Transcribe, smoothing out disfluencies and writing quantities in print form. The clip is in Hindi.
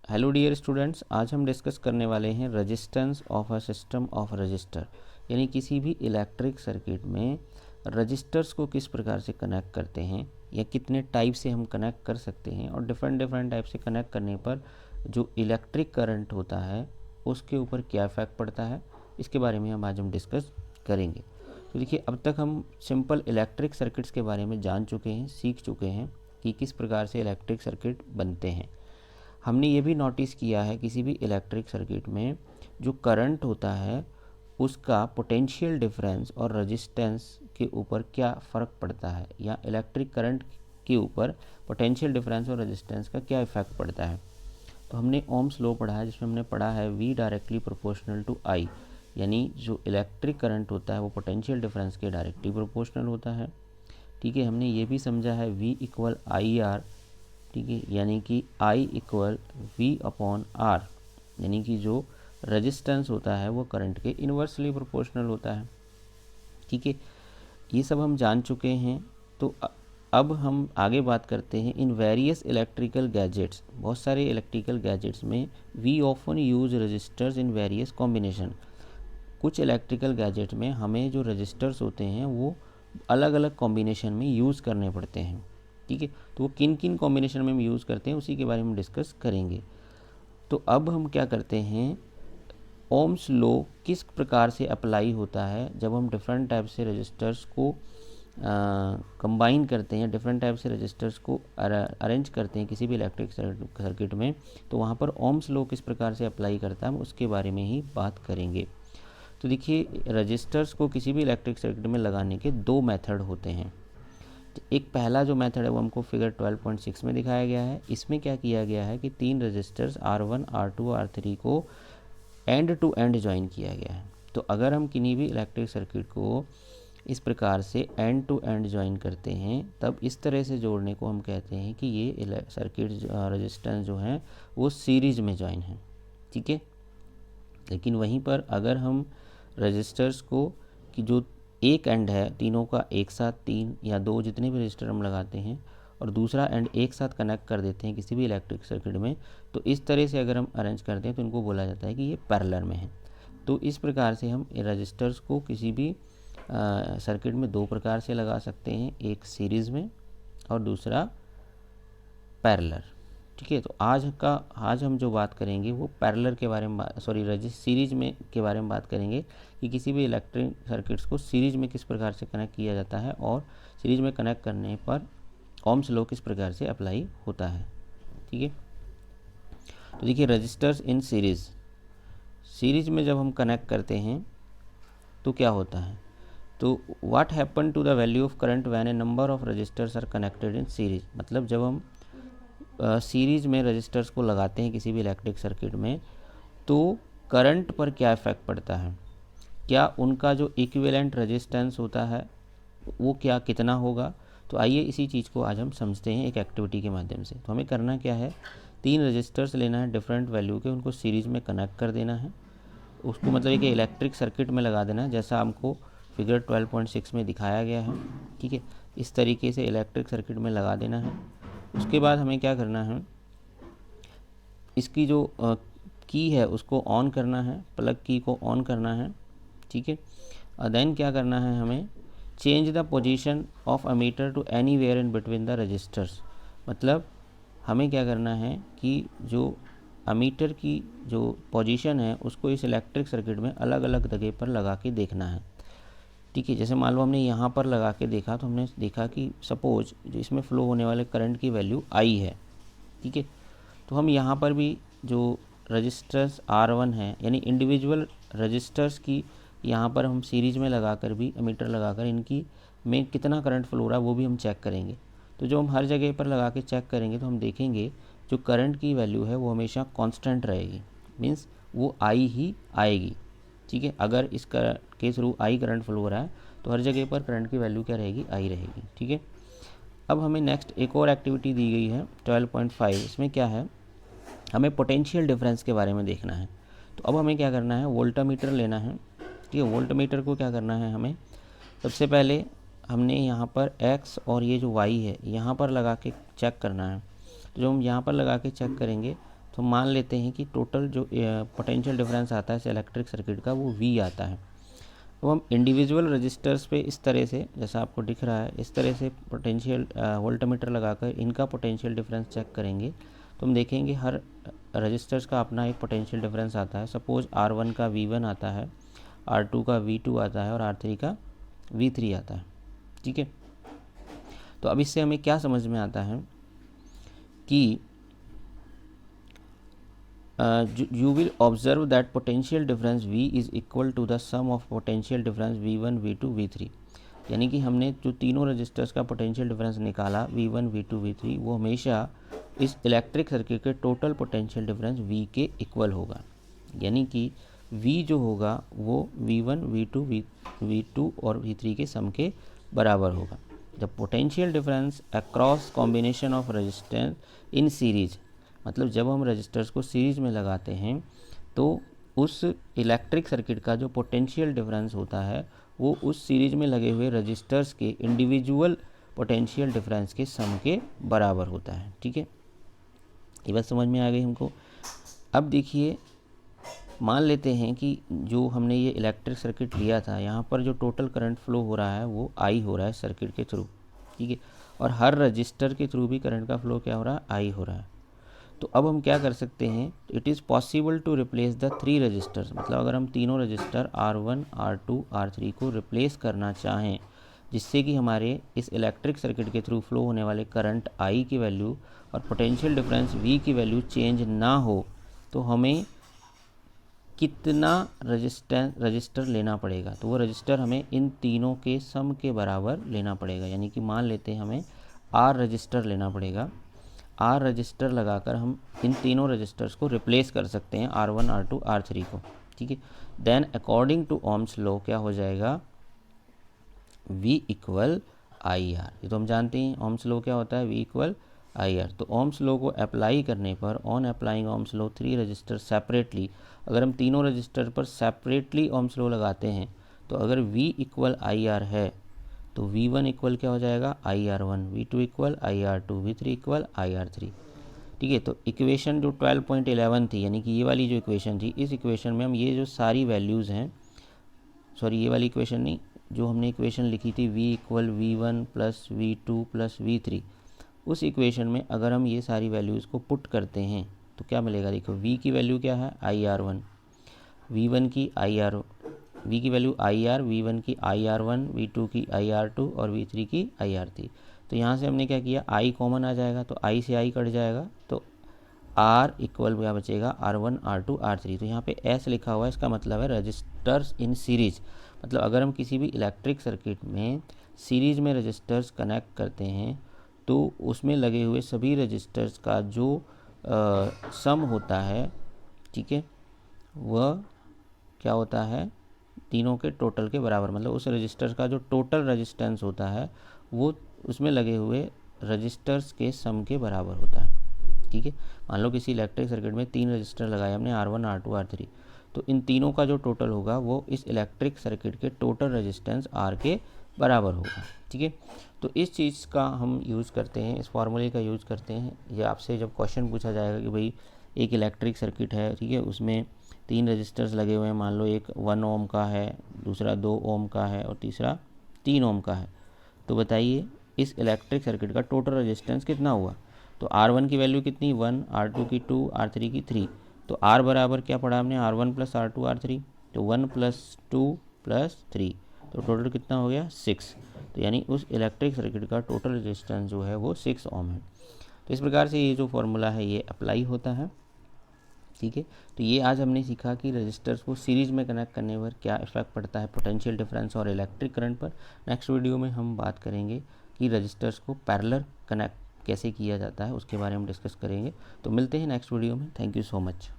हेलो डियर स्टूडेंट्स, आज हम डिस्कस करने वाले हैं resistance of a system of register. यानी किसी भी इलेक्ट्रिक सर्किट में रजिस्टर्स को किस प्रकार से कनेक्ट करते हैं या कितने टाइप से हम कनेक्ट कर सकते हैं और डिफरेंट टाइप से कनेक्ट करने पर जो इलेक्ट्रिक करंट होता है उसके ऊपर क्या इफेक्ट पड़ता है, इसके बारे में आज हम डिस्कस करेंगे। तो देखिए, अब तक हम सिंपल इलेक्ट्रिक सर्किट्स के बारे में जान चुके हैं, सीख चुके हैं कि किस प्रकार से इलेक्ट्रिक सर्किट बनते हैं। हमने ये भी नोटिस किया है किसी भी इलेक्ट्रिक सर्किट में जो करंट होता है उसका पोटेंशियल डिफरेंस और रेजिस्टेंस के ऊपर क्या फ़र्क पड़ता है, या इलेक्ट्रिक करंट के ऊपर पोटेंशियल डिफरेंस और रेजिस्टेंस का क्या इफेक्ट पड़ता है। तो हमने ओम्स लॉ पढ़ा है, जिसमें हमने पढ़ा है V directly proportional to I, यानी जो इलेक्ट्रिक करंट होता है वो पोटेंशियल डिफरेंस के डायरेक्टली प्रोपोर्शनल होता है। ठीक है, हमने ये भी समझा है V इक्वल IR, ठीक है, यानी कि I equal V upon R, यानी कि जो रेजिस्टेंस होता है वो करंट के इन्वर्सली प्रोपोर्शनल होता है। ठीक है, ये सब हम जान चुके हैं। तो अब हम आगे बात करते हैं इन वेरियस इलेक्ट्रिकल गैजेट्स। बहुत सारे इलेक्ट्रिकल गैजेट्स में we often use resistors in various combination. कुछ इलेक्ट्रिकल गैजेट में हमें जो रजिस्टर्स होते हैं वो अलग अलग कॉम्बिनेशन में यूज़ करने पड़ते हैं। ठीक है, तो वो किन किन कॉम्बिनेशन में हम यूज़ करते हैं उसी के बारे में डिस्कस करेंगे। तो अब हम क्या करते हैं, ओम्स लॉ किस प्रकार से अप्लाई होता है जब हम डिफरेंट टाइप से रजिस्टर्स को कंबाइन करते हैं, डिफरेंट टाइप से रजिस्टर्स को अरेंज करते हैं किसी भी इलेक्ट्रिक सर्किट में, तो वहाँ पर ओम्स लॉ किस प्रकार से अप्लाई करता है हम उसके बारे में ही बात करेंगे। तो देखिए, रजिस्टर्स को किसी भी इलेक्ट्रिक सर्किट में लगाने के दो मेथड होते हैं। एक पहला जो मेथड है वो हमको फिगर 12.6 में दिखाया गया है। इसमें क्या किया गया है कि तीन रजिस्टर्स R1, R2, R3 को एंड टू एंड ज्वाइन किया गया है। तो अगर हम किसी भी इलेक्ट्रिक सर्किट को इस प्रकार से एंड टू एंड ज्वाइन करते हैं तब इस तरह से जोड़ने को हम कहते हैं कि ये सर्किट रजिस्टेंस जो हैं वो सीरीज में ज्वाइन है। ठीक है, लेकिन वहीं पर अगर हम रजिस्टर्स को कि जो एक एंड है तीनों का एक साथ, तीन या दो जितने भी रजिस्टर हम लगाते हैं और दूसरा एंड एक साथ कनेक्ट कर देते हैं किसी भी इलेक्ट्रिक सर्किट में, तो इस तरह से अगर हम अरेंज करते हैं तो इनको बोला जाता है कि ये पैरेलल में है। तो इस प्रकार से हम रजिस्टर्स को किसी भी सर्किट में दो प्रकार से लगा सकते हैं, एक सीरीज़ में और दूसरा पैरेलल। ठीक है, तो आज हम जो बात करेंगे वो पैरेलल के बारे में सीरीज में के बारे में बात करेंगे कि किसी भी इलेक्ट्रिक सर्किट्स को सीरीज में किस प्रकार से कनेक्ट किया जाता है और सीरीज में कनेक्ट करने पर ओम्स लॉ किस प्रकार से अप्लाई होता है। ठीक है, तो देखिए, रजिस्टर्स इन सीरीज में जब हम कनेक्ट करते हैं तो क्या होता है, तो what happen to the value of current when a number of resistors are connected in series. मतलब जब हम सीरीज़ में रजिस्टर्स को लगाते हैं किसी भी इलेक्ट्रिक सर्किट में तो करंट पर क्या इफ़ेक्ट पड़ता है, क्या उनका जो इक्विवेलेंट रेजिस्टेंस होता है वो क्या कितना होगा। तो आइए इसी चीज़ को आज हम समझते हैं एक एक्टिविटी के माध्यम से। तो हमें करना क्या है, तीन रजिस्टर्स लेना है डिफरेंट वैल्यू के, उनको सीरीज़ में कनेक्ट कर देना है, उसको मतलब एक इलेक्ट्रिक सर्किट में लगा देना है जैसा हमको फिगर 12.6 में दिखाया गया है। ठीक है, इस तरीके से इलेक्ट्रिक सर्किट में लगा देना है। उसके बाद हमें क्या करना है, इसकी जो की है उसको ऑन करना है, प्लग की को ऑन करना है। ठीक है, और देन क्या करना है, हमें change the position of ammeter to anywhere in between the resistors. मतलब हमें क्या करना है कि जो अमीटर की जो पोजीशन है उसको इस इलेक्ट्रिक सर्किट में अलग अलग जगह पर लगा के देखना है। ठीक है, जैसे मान लो हमने यहाँ पर लगा के देखा तो हमने देखा कि सपोज जो इसमें फ़्लो होने वाले करंट की वैल्यू I है। ठीक है, तो हम यहाँ पर भी जो रजिस्टर्स R1 है यानी इंडिविजुअल रजिस्टर्स की यहाँ पर हम सीरीज़ में लगाकर भी एमीटर लगाकर इनकी में कितना करंट फ्लो रहा है वो भी हम चेक करेंगे। तो जो हम हर जगह पर लगा के चेक करेंगे तो हम देखेंगे जो करंट की वैल्यू है वो हमेशा कांस्टेंट रहेगी, मीन्स वो I ही आएगी। ठीक है, अगर इस के थ्रू I करंट फ्लो हो रहा है तो हर जगह पर करंट की वैल्यू क्या रहेगी, I रहेगी। ठीक है, अब हमें नेक्स्ट एक और एक्टिविटी दी गई है 12.5। इसमें क्या है, हमें पोटेंशियल डिफरेंस के बारे में देखना है। तो अब हमें क्या करना है, वोल्टामीटर लेना है। ठीक है, वोल्टामीटर को क्या करना है, हमें सबसे पहले हमने यहाँ पर X और ये जो Y है यहाँ पर लगा के चेक करना है। तो जो हम यहाँ पर लगा के चेक करेंगे तो मान लेते हैं कि टोटल जो पोटेंशियल डिफरेंस आता है इस इलेक्ट्रिक सर्किट का वो V आता है। अब हम इंडिविजुअल रजिस्टर्स पे इस तरह से, जैसा आपको दिख रहा है, इस तरह से पोटेंशियल वोल्टमीटर लगाकर इनका पोटेंशियल डिफरेंस चेक करेंगे तो हम देखेंगे हर रजिस्टर्स का अपना एक पोटेंशियल डिफरेंस आता है। सपोज़ R1 का V1 आता है, R2 का V2 आता है और R3 का V3 आता है। ठीक है, तो अब इससे हमें क्या समझ में आता है कि you will observe that potential difference V is equal to the sum of potential difference V1, V2, V3। यानी कि हमने जो तीनों रजिस्टर्स का पोटेंशियल डिफरेंस निकाला V1, V2, V3, वो हमेशा इस इलेक्ट्रिक सर्किट के टोटल पोटेंशियल डिफरेंस V के इक्वल होगा। यानी कि V जो होगा वो V1, V2, V2 और V3 के सम के बराबर होगा। The potential difference across combination of resistance in series, मतलब जब हम रजिस्टर्स को सीरीज में लगाते हैं तो उस इलेक्ट्रिक सर्किट का जो पोटेंशियल डिफरेंस होता है वो उस सीरीज में लगे हुए रजिस्टर्स के इंडिविजुअल पोटेंशियल डिफरेंस के सम के बराबर होता है। ठीक है, ये बात समझ में आ गई हमको। अब देखिए, मान लेते हैं कि जो हमने ये इलेक्ट्रिक सर्किट लिया था, यहाँ पर जो टोटल करंट फ्लो हो रहा है वो I हो रहा है सर्किट के थ्रू। ठीक है, और हर रजिस्टर के थ्रू भी करंट का फ्लो क्या हो रहा है, I हो रहा है। तो अब हम क्या कर सकते हैं, it is possible to replace the 3 resistors, मतलब अगर हम तीनों रजिस्टर R1, R2, R3 को रिप्लेस करना चाहें जिससे कि हमारे इस इलेक्ट्रिक सर्किट के थ्रू फ्लो होने वाले करंट I की वैल्यू और पोटेंशियल डिफरेंस V की वैल्यू चेंज ना हो, तो हमें कितना रजिस्टर लेना पड़ेगा। तो वो रजिस्टर हमें इन तीनों के सम के बराबर लेना पड़ेगा। यानी कि मान लेते हैं हमें R रजिस्टर लेना पड़ेगा। R रजिस्टर लगाकर हम इन तीनों रजिस्टर्स को रिप्लेस कर सकते हैं, R1, R2, R3 को। ठीक है, then according to Ohm's law क्या हो जाएगा, V इक्वल IR। ये तो हम जानते हैं ओम्स लॉ क्या होता है, V इक्वल IR। तो ओम्स लॉ को अप्लाई करने पर, on applying Ohm's law 3 register separately, अगर हम तीनों रजिस्टर पर सेपरेटली ओम्स लॉ लगाते हैं तो अगर V इक्वल IR है तो V1 इक्वल क्या हो जाएगा, IR1, V2 equal IR2, V3 equal IR3। ठीक है, तो इक्वेशन जो 12.11 थी, यानी कि ये वाली जो इक्वेशन थी, इस इक्वेशन में हम ये जो सारी वैल्यूज़ हैं, सॉरी ये वाली इक्वेशन नहीं, जो हमने इक्वेशन लिखी थी V equal V1 plus V2 plus V3, उस इक्वेशन में अगर हम ये सारी वैल्यूज़ को पुट करते हैं तो क्या मिलेगा। देखो V की वैल्यू क्या है, IR1, V1 की V की वैल्यू IR, V1 की IR1, V2 की IR2 और V3 की IR3। तो यहाँ से हमने क्या किया, I कॉमन आ जाएगा तो I से I कट जाएगा, तो R इक्वल क्या बचेगा, R1, R2, R3। तो यहाँ पे S लिखा हुआ है, इसका मतलब है रजिस्टर्स इन सीरीज। मतलब अगर हम किसी भी इलेक्ट्रिक सर्किट में सीरीज में रजिस्टर्स कनेक्ट करते हैं तो उसमें लगे हुए सभी रजिस्टर्स का जो सम होता है, ठीक है, वह क्या होता है, तीनों के टोटल के बराबर। मतलब उस रजिस्टर का जो टोटल रेजिस्टेंस होता है वो उसमें लगे हुए रजिस्टर्स के सम के बराबर होता है। ठीक है, मान लो किसी इलेक्ट्रिक सर्किट में 3 रजिस्टर लगाए हमने, R1, R2, R3, तो इन तीनों का जो टोटल होगा वो इस इलेक्ट्रिक सर्किट के टोटल रेजिस्टेंस R के बराबर होगा। ठीक है, तो इस चीज़ का हम यूज़ करते हैं, इस फार्मूले का यूज़ करते हैं। ये आपसे जब क्वेश्चन पूछा जाएगा कि भाई एक इलेक्ट्रिक सर्किट है, ठीक है, उसमें 3 रजिस्टर्स लगे हुए हैं, मान लो एक 1 ओम का है, दूसरा 2 ओम का है और तीसरा 3 ओम का है, तो बताइए इस इलेक्ट्रिक सर्किट का टोटल रेजिस्टेंस कितना हुआ। तो R1 की वैल्यू कितनी, 1, R2 की 2, R3 की 3, तो R बराबर क्या पढ़ा हमने, R1 प्लस R2 R3, तो 1 प्लस 2 प्लस 3, तो टोटल कितना हो गया, 6। तो यानी उस इलेक्ट्रिक सर्किट का टोटल रेजिस्टेंस जो है वो 6 ओम है। तो इस प्रकार से ये जो फॉर्मूला है ये अप्लाई होता है। ठीक है, तो ये आज हमने सीखा कि रजिस्टर्स को सीरीज में कनेक्ट करने पर क्या इफेक्ट पड़ता है पोटेंशियल डिफरेंस और इलेक्ट्रिक करंट पर। नेक्स्ट वीडियो में हम बात करेंगे कि रजिस्टर्स को पैरेलल कनेक्ट कैसे किया जाता है, उसके बारे में डिस्कस करेंगे। तो मिलते हैं नेक्स्ट वीडियो में। Thank you so much.